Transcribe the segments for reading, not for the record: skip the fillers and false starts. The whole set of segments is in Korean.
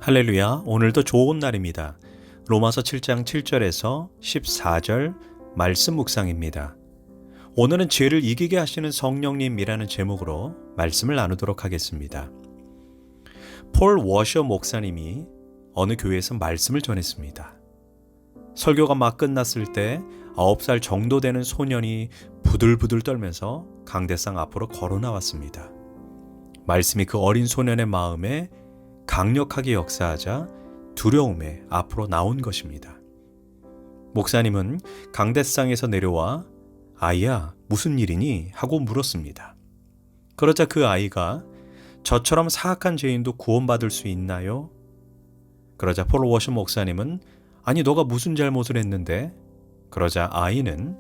할렐루야, 오늘도 좋은 날입니다. 로마서 7장 7절에서 14절 말씀 묵상입니다. 오늘은 죄를 이기게 하시는 성령님이라는 제목으로 말씀을 나누도록 하겠습니다. 폴 워셔 목사님이 어느 교회에서 말씀을 전했습니다. 설교가 막 끝났을 때 9살 정도 되는 소년이 부들부들 떨면서 강대상 앞으로 걸어 나왔습니다. 말씀이 그 어린 소년의 마음에 강력하게 역사하자 두려움에 앞으로 나온 것입니다. 목사님은 강대상에서 내려와 아이야, 무슨 일이니? 하고 물었습니다. 그러자 그 아이가 저처럼 사악한 죄인도 구원받을 수 있나요? 그러자 폴 워셔 목사님은 아니 너가 무슨 잘못을 했는데? 그러자 아이는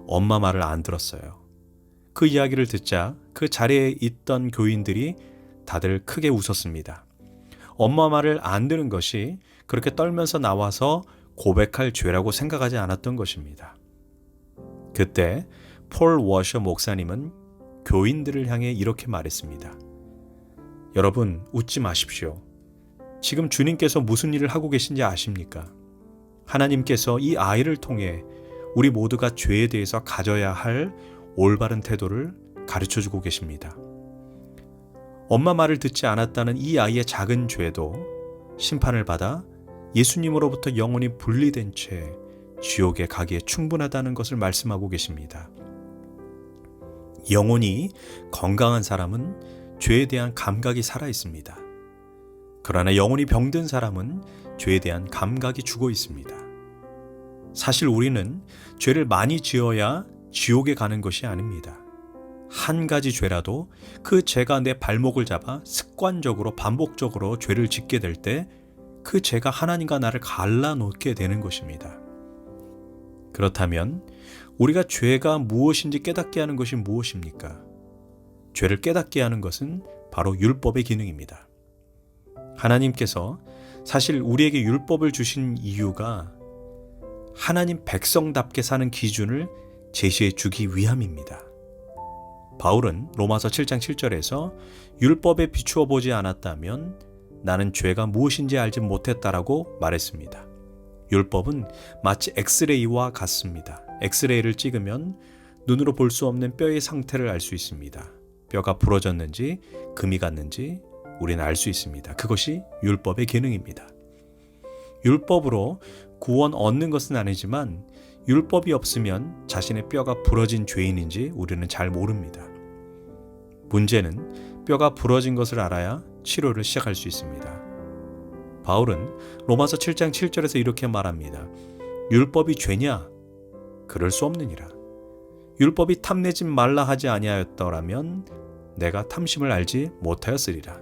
엄마 말을 안 들었어요. 그 이야기를 듣자 그 자리에 있던 교인들이 다들 크게 웃었습니다. 엄마 말을 안 듣는 것이 그렇게 떨면서 나와서 고백할 죄라고 생각하지 않았던 것입니다. 그때 폴 워셔 목사님은 교인들을 향해 이렇게 말했습니다. 여러분, 웃지 마십시오. 지금 주님께서 무슨 일을 하고 계신지 아십니까? 하나님께서 이 아이를 통해 우리 모두가 죄에 대해서 가져야 할 올바른 태도를 가르쳐주고 계십니다. 엄마 말을 듣지 않았다는 이 아이의 작은 죄도 심판을 받아 예수님으로부터 영원히 분리된 채 지옥에 가기에 충분하다는 것을 말씀하고 계십니다. 영혼이 건강한 사람은 죄에 대한 감각이 살아 있습니다. 그러나 영혼이 병든 사람은 죄에 대한 감각이 죽어 있습니다. 사실 우리는 죄를 많이 지어야 지옥에 가는 것이 아닙니다. 한 가지 죄라도 그 죄가 내 발목을 잡아 습관적으로 반복적으로 죄를 짓게 될 때 그 죄가 하나님과 나를 갈라놓게 되는 것입니다. 그렇다면 우리가 죄가 무엇인지 깨닫게 하는 것이 무엇입니까? 죄를 깨닫게 하는 것은 바로 율법의 기능입니다. 하나님께서 사실 우리에게 율법을 주신 이유가 하나님 백성답게 사는 기준을 제시해 주기 위함입니다. 바울은 로마서 7장 7절에서 율법에 비추어 보지 않았다면 나는 죄가 무엇인지 알지 못했다라고 말했습니다. 율법은 마치 엑스레이와 같습니다. 엑스레이를 찍으면 눈으로 볼 수 없는 뼈의 상태를 알 수 있습니다. 뼈가 부러졌는지 금이 갔는지 우리는 알 수 있습니다. 그것이 율법의 기능입니다. 율법으로 구원 얻는 것은 아니지만 율법이 없으면 자신의 뼈가 부러진 죄인인지 우리는 잘 모릅니다. 문제는 뼈가 부러진 것을 알아야 치료를 시작할 수 있습니다. 바울은 로마서 7장 7절에서 이렇게 말합니다. 율법이 죄냐? 그럴 수 없느니라. 율법이 탐내지 말라 하지 아니하였더라면 내가 탐심을 알지 못하였으리라.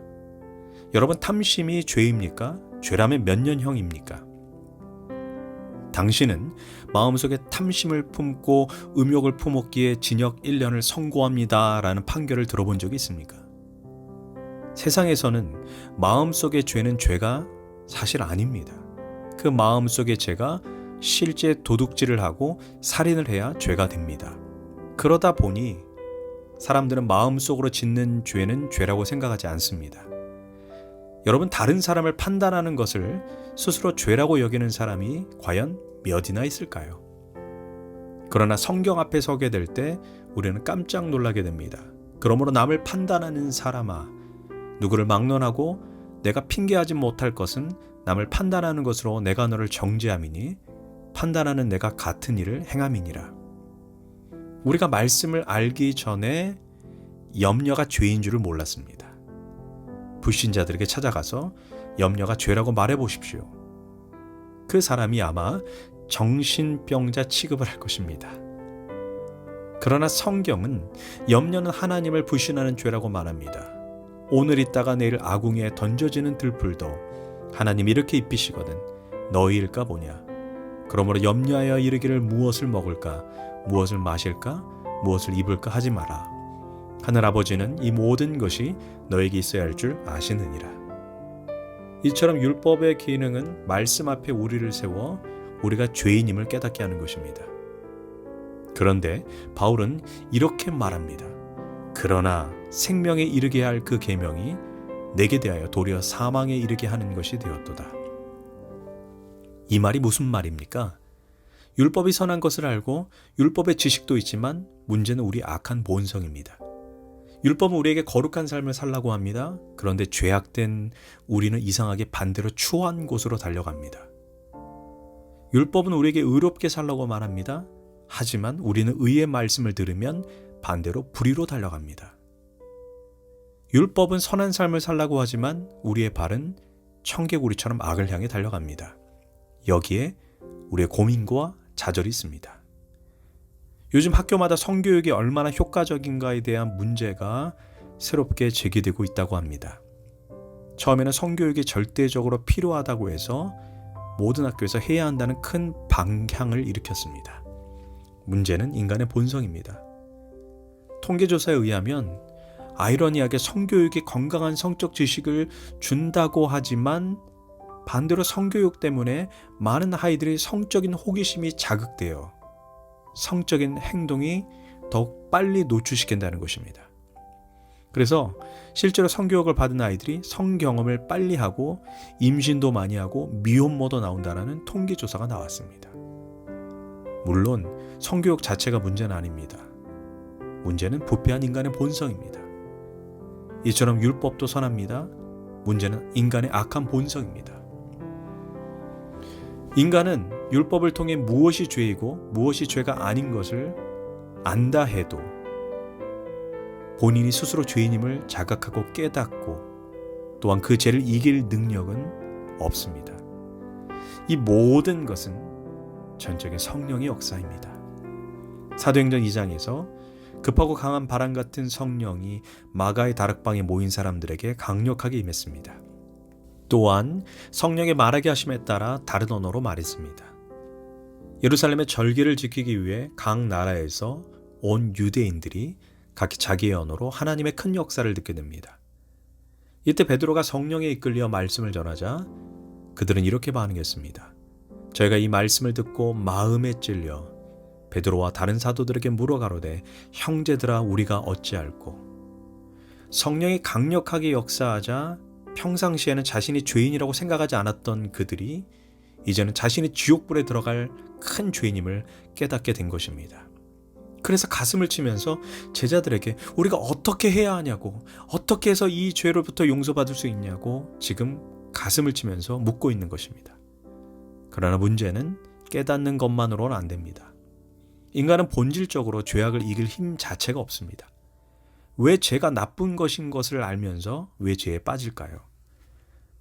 여러분, 탐심이 죄입니까? 죄라면 몇 년형입니까? 당신은 마음속에 탐심을 품고 음욕을 품었기에 징역 1년을 선고합니다 라는 판결을 들어본 적이 있습니까? 세상에서는 마음속의 죄는 죄가 사실 아닙니다. 그 마음속의 죄가 실제 도둑질을 하고 살인을 해야 죄가 됩니다. 그러다 보니 사람들은 마음속으로 짓는 죄는 죄라고 생각하지 않습니다. 여러분, 다른 사람을 판단하는 것을 스스로 죄라고 여기는 사람이 과연 몇이나 있을까요? 그러나 성경 앞에 서게 될 때 우리는 깜짝 놀라게 됩니다. 그러므로 남을 판단하는 사람아, 누구를 막론하고 내가 핑계하지 못할 것은 남을 판단하는 것으로 내가 너를 정죄함이니 판단하는 내가 같은 일을 행함이니라. 우리가 말씀을 알기 전에 염려가 죄인 줄을 몰랐습니다. 불신자들에게 찾아가서 염려가 죄라고 말해 보십시오. 그 사람이 아마 정신병자 취급을 할 것입니다. 그러나 성경은 염려는 하나님을 불신하는 죄라고 말합니다. 오늘 있다가 내일 아궁이에 던져지는 들풀도 하나님이 이렇게 입히시거든 너희일까 보냐. 그러므로 염려하여 이르기를 무엇을 먹을까, 무엇을 마실까, 무엇을 입을까 하지 마라. 하늘아버지는 이 모든 것이 너에게 있어야 할 줄 아시느니라. 이처럼 율법의 기능은 말씀 앞에 우리를 세워 우리가 죄인임을 깨닫게 하는 것입니다. 그런데 바울은 이렇게 말합니다. 그러나 생명에 이르게 할 그 계명이 내게 대하여 도리어 사망에 이르게 하는 것이 되었도다. 이 말이 무슨 말입니까? 율법이 선한 것을 알고 율법의 지식도 있지만 문제는 우리 악한 본성입니다. 율법은 우리에게 거룩한 삶을 살라고 합니다. 그런데 죄악된 우리는 이상하게 반대로 추한 곳으로 달려갑니다. 율법은 우리에게 의롭게 살라고 말합니다. 하지만 우리는 의의 말씀을 들으면 반대로 불의로 달려갑니다. 율법은 선한 삶을 살라고 하지만 우리의 발은 청개구리처럼 악을 향해 달려갑니다. 여기에 우리의 고민과 좌절이 있습니다. 요즘 학교마다 성교육이 얼마나 효과적인가에 대한 문제가 새롭게 제기되고 있다고 합니다. 처음에는 성교육이 절대적으로 필요하다고 해서 모든 학교에서 해야 한다는 큰 방향을 일으켰습니다. 문제는 인간의 본성입니다. 통계조사에 의하면 아이러니하게 성교육이 건강한 성적 지식을 준다고 하지만 반대로 성교육 때문에 많은 아이들의 성적인 호기심이 자극되어 성적인 행동이 더욱 빨리 노출시킨다는 것입니다. 그래서 실제로 성교육을 받은 아이들이 성경험을 빨리 하고 임신도 많이 하고 미혼모도 나온다는 통계조사가 나왔습니다. 물론 성교육 자체가 문제는 아닙니다. 문제는 부패한 인간의 본성입니다. 이처럼 율법도 선합니다. 문제는 인간의 악한 본성입니다. 인간은 율법을 통해 무엇이 죄이고 무엇이 죄가 아닌 것을 안다 해도 본인이 스스로 죄인임을 자각하고 깨닫고 또한 그 죄를 이길 능력은 없습니다. 이 모든 것은 전적인 성령의 역사입니다. 사도행전 2장에서 급하고 강한 바람 같은 성령이 마가의 다락방에 모인 사람들에게 강력하게 임했습니다. 또한 성령의 말하게 하심에 따라 다른 언어로 말했습니다. 예루살렘의 절기를 지키기 위해 각 나라에서 온 유대인들이 각기 자기의 언어로 하나님의 큰 역사를 듣게 됩니다. 이때 베드로가 성령에 이끌려 말씀을 전하자 그들은 이렇게 반응했습니다. 저희가 이 말씀을 듣고 마음에 찔려 베드로와 다른 사도들에게 물어가로되 형제들아 우리가 어찌할꼬. 성령이 강력하게 역사하자 평상시에는 자신이 죄인이라고 생각하지 않았던 그들이 이제는 자신이 지옥불에 들어갈 큰 죄인임을 깨닫게 된 것입니다. 그래서 가슴을 치면서 제자들에게 우리가 어떻게 해야 하냐고, 어떻게 해서 이 죄로부터 용서받을 수 있냐고 지금 가슴을 치면서 묻고 있는 것입니다. 그러나 문제는 깨닫는 것만으로는 안 됩니다. 인간은 본질적으로 죄악을 이길 힘 자체가 없습니다. 왜 죄가 나쁜 것인 것을 알면서 왜 죄에 빠질까요?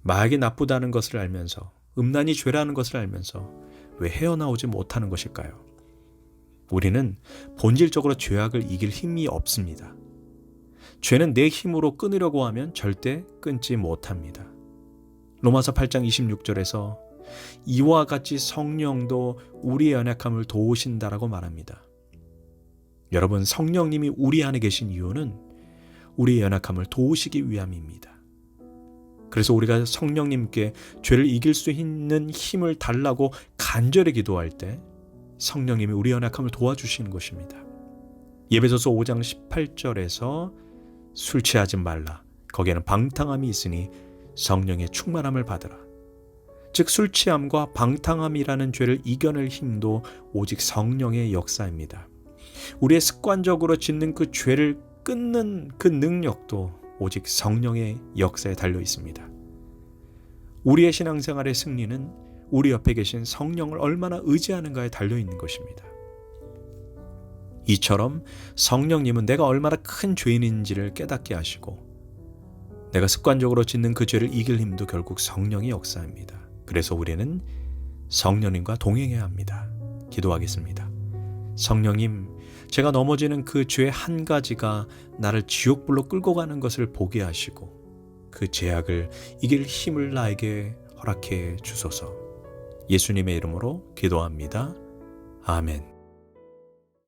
마약이 나쁘다는 것을 알면서, 음란이 죄라는 것을 알면서 왜 헤어나오지 못하는 것일까요? 우리는 본질적으로 죄악을 이길 힘이 없습니다. 죄는 내 힘으로 끊으려고 하면 절대 끊지 못합니다. 로마서 8장 26절에서 이와 같이 성령도 우리의 연약함을 도우신다라고 말합니다. 여러분, 성령님이 우리 안에 계신 이유는 우리의 연약함을 도우시기 위함입니다. 그래서 우리가 성령님께 죄를 이길 수 있는 힘을 달라고 간절히 기도할 때 성령님이 우리 연약함을 도와주시는 것입니다. 예배소서 5장 18절에서 술 취하지 말라. 거기에는 방탕함이 있으니 성령의 충만함을 받으라. 즉 술 취함과 방탕함이라는 죄를 이겨낼 힘도 오직 성령의 역사입니다. 우리의 습관적으로 짓는 그 죄를 끊는 그 능력도 오직 성령의 역사에 달려 있습니다. 우리의 신앙생활의 승리는 우리 옆에 계신 성령을 얼마나 의지하는가에 달려 있는 것입니다. 이처럼 성령님은 내가 얼마나 큰 죄인인지를 깨닫게 하시고 내가 습관적으로 짓는 그 죄를 이길 힘도 결국 성령의 역사입니다. 그래서 우리는 성령님과 동행해야 합니다. 기도하겠습니다. 성령님, 제가 넘어지는 그 죄 한 가지가 나를 지옥불로 끌고 가는 것을 보게 하시고 그 죄악을 이길 힘을 나에게 허락해 주소서. 예수님의 이름으로 기도합니다. 아멘.